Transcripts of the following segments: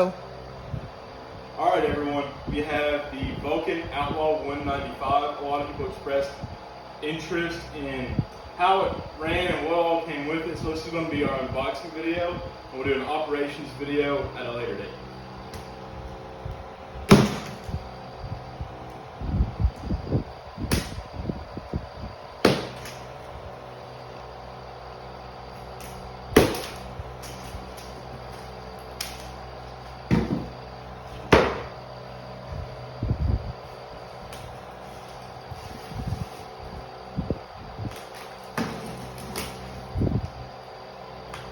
Alright everyone, we have the Vulcan Outlaw 195. A lot of people expressed interest in how it ran and what all came with it. So this is going to be our unboxing video, and we'll do an operations video at a later date.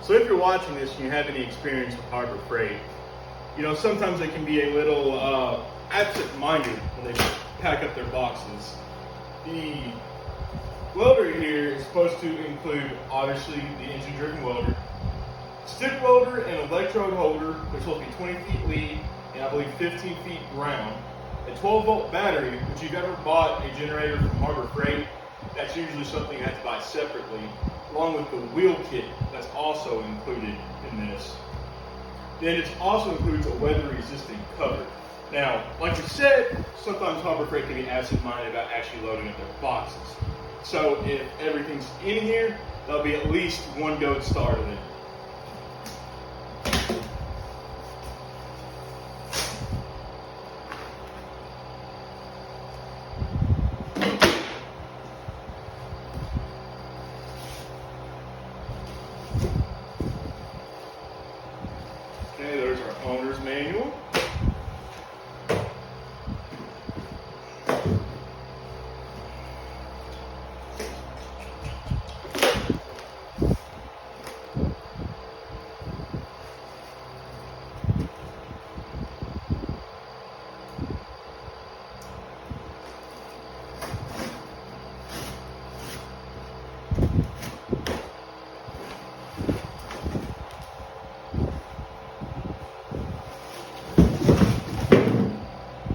So if you're watching this and you have any experience with Harbor Freight, you know, sometimes they can be a little absent-minded when they pack up their boxes. The welder here is supposed to include, obviously, the engine-driven welder, stick welder and electrode holder. They're supposed to be 20 feet lead and I believe 15 feet ground. A 12-volt battery, which you've ever bought a generator from Harbor Freight, that's usually something you have to buy separately, along with the wheel kit that's also included in this. Then it also includes a weather-resistant cover. Now, like I said, sometimes Harbor Freight can be absent-minded about actually loading up their boxes. So if everything's in here, there'll be at least one goat started in. Okay, there's our owner's manual.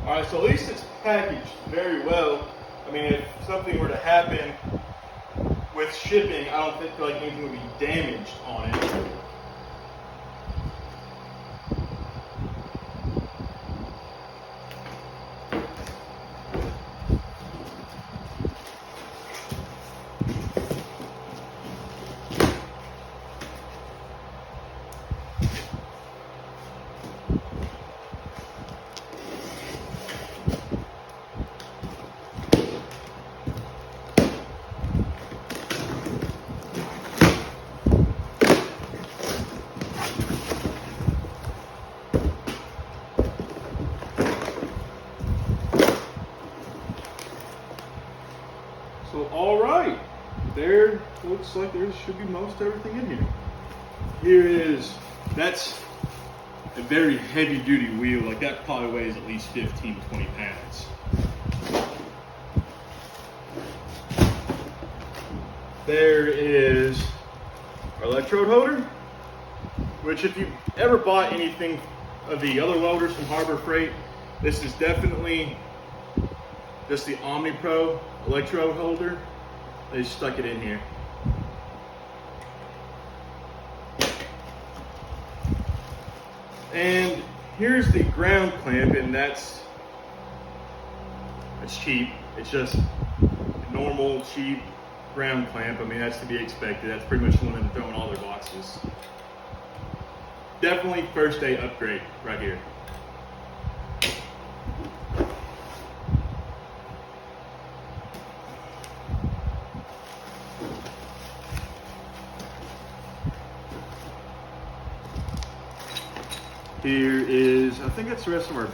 Alright, so at least it's packaged very well. I mean, if something were to happen with shipping, I don't feel like anything would be damaged on it. So, alright, there looks like there should be most everything in here. Here is, that's a very heavy duty wheel, like that probably weighs at least 15 to 20 pounds. There is our electrode holder, which if you've ever bought anything of the other welders from Harbor Freight, this is definitely just the Omni Pro electrode holder. They stuck it in here. And here's the ground clamp, and it's cheap. It's just a normal, cheap ground clamp. I mean, that's to be expected. That's pretty much the one that they're throwing all their boxes. Definitely first day upgrade right here. Here is, I think that's the rest of our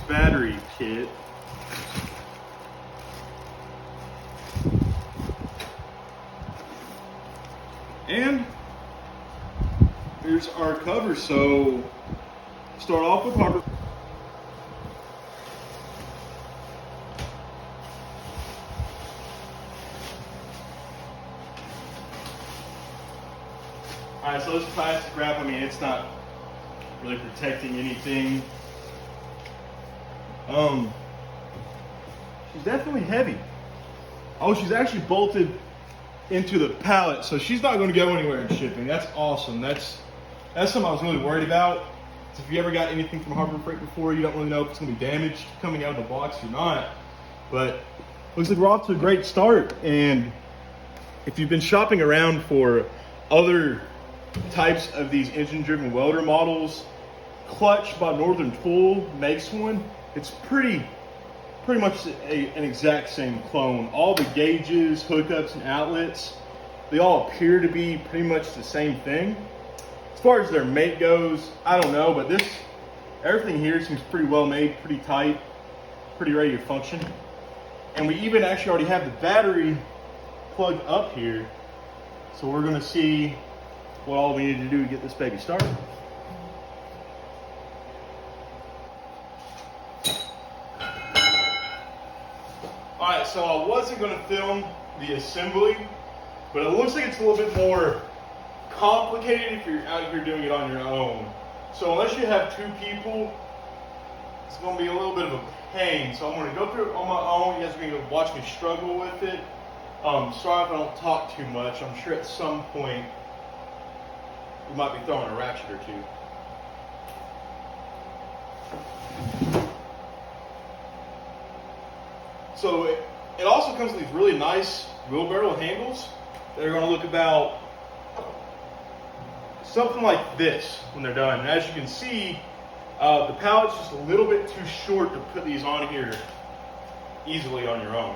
battery kit. And here's our cover. So start off with Harbor. All right, so this plastic wrap, I mean, it's not really protecting anything. She's definitely heavy. Oh, she's actually bolted into the pallet, so she's not going to go anywhere in shipping. That's awesome. That's something I was really worried about. So if you ever got anything from Harbor Freight before, you don't really know if it's gonna be damaged coming out of the box or not. But looks like we're off to a great start. And if you've been shopping around for other types of these engine-driven welder models, Clutch by Northern Tool makes one. It's pretty much an exact same clone. All the gauges, hookups, and outlets, they all appear to be pretty much the same thing. As far as their make goes, I don't know, but everything here seems pretty well made, pretty tight, pretty ready to function. And we even actually already have the battery plugged up here. So we're gonna see what all we need to do to get this baby started. All right, so I wasn't gonna film the assembly, but it looks like it's a little bit more complicated if you're out here doing it on your own. So unless you have two people, it's gonna be a little bit of a pain. So I'm gonna go through it on my own. You guys are gonna watch me struggle with it. Sorry if I don't talk too much. I'm sure at some point we might be throwing a ratchet or two. So it also comes with these really nice wheelbarrow handles that are going to look about something like this when they're done. And as you can see, the pallet's just a little bit too short to put these on here easily on your own.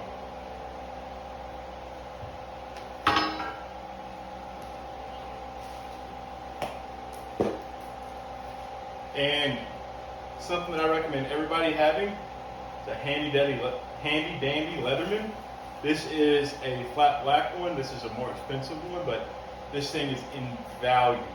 And something that I recommend everybody having is a handy dandy Leatherman. This is a flat black one. This is a more expensive one, but this thing is invaluable.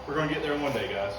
We're going to get there in one day, guys.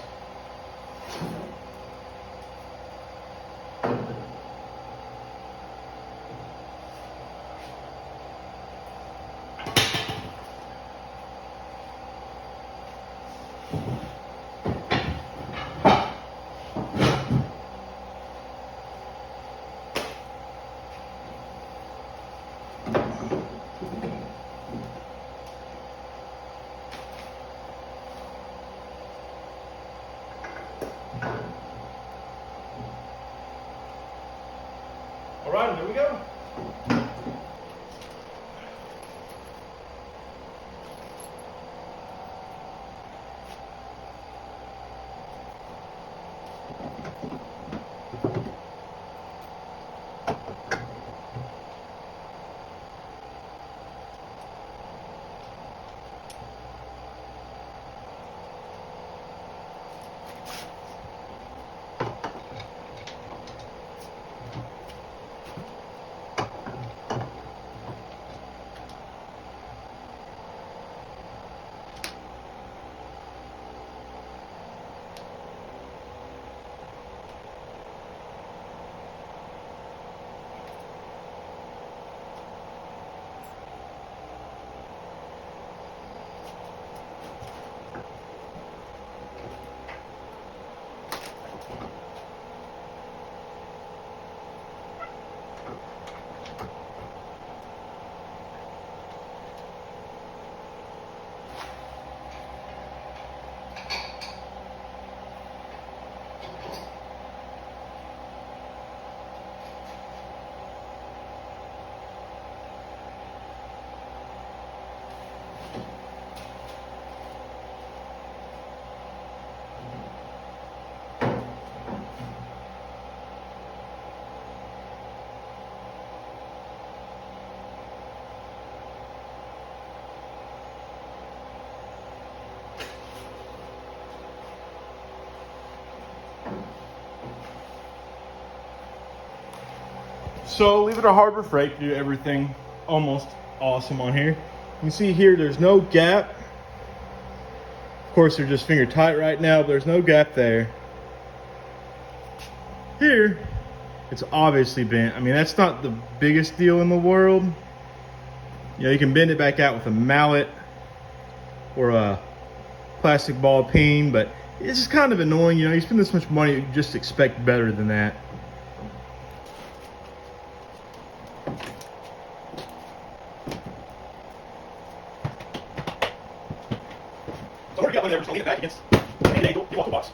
So leave it a Harbor Freight to do everything almost awesome on here. You can see here there's no gap. Of course they're just finger tight right now, but there's no gap there. Here, it's obviously bent. I mean, that's not the biggest deal in the world. You know, you can bend it back out with a mallet or a plastic ball peen, but it's just kind of annoying. You know, you spend this much money, you just expect better than that. So we're going there, we're just going to lean it back against an angle, you walk the box.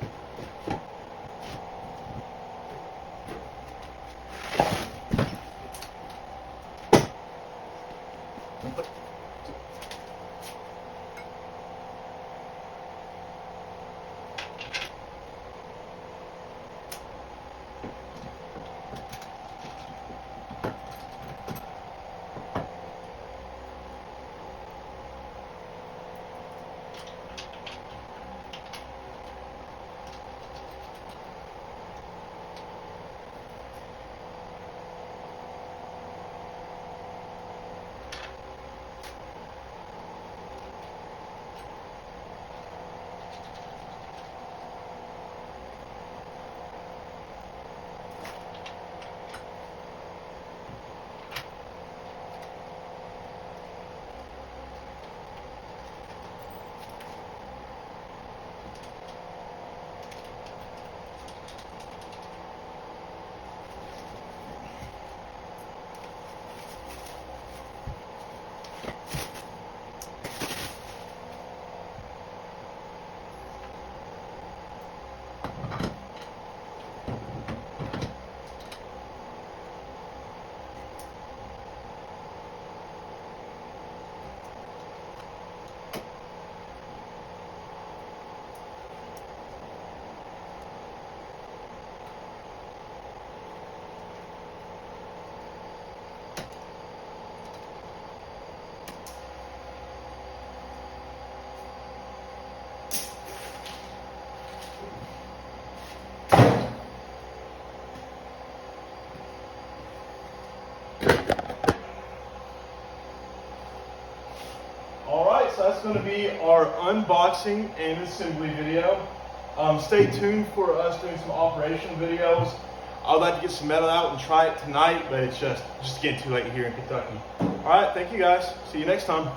Alright, so that's going to be our unboxing and assembly video. Stay tuned for us doing some operation videos. I'd like to get some metal out and try it tonight, but it's just getting too late here in Kentucky. Alright, thank you guys. See you next time.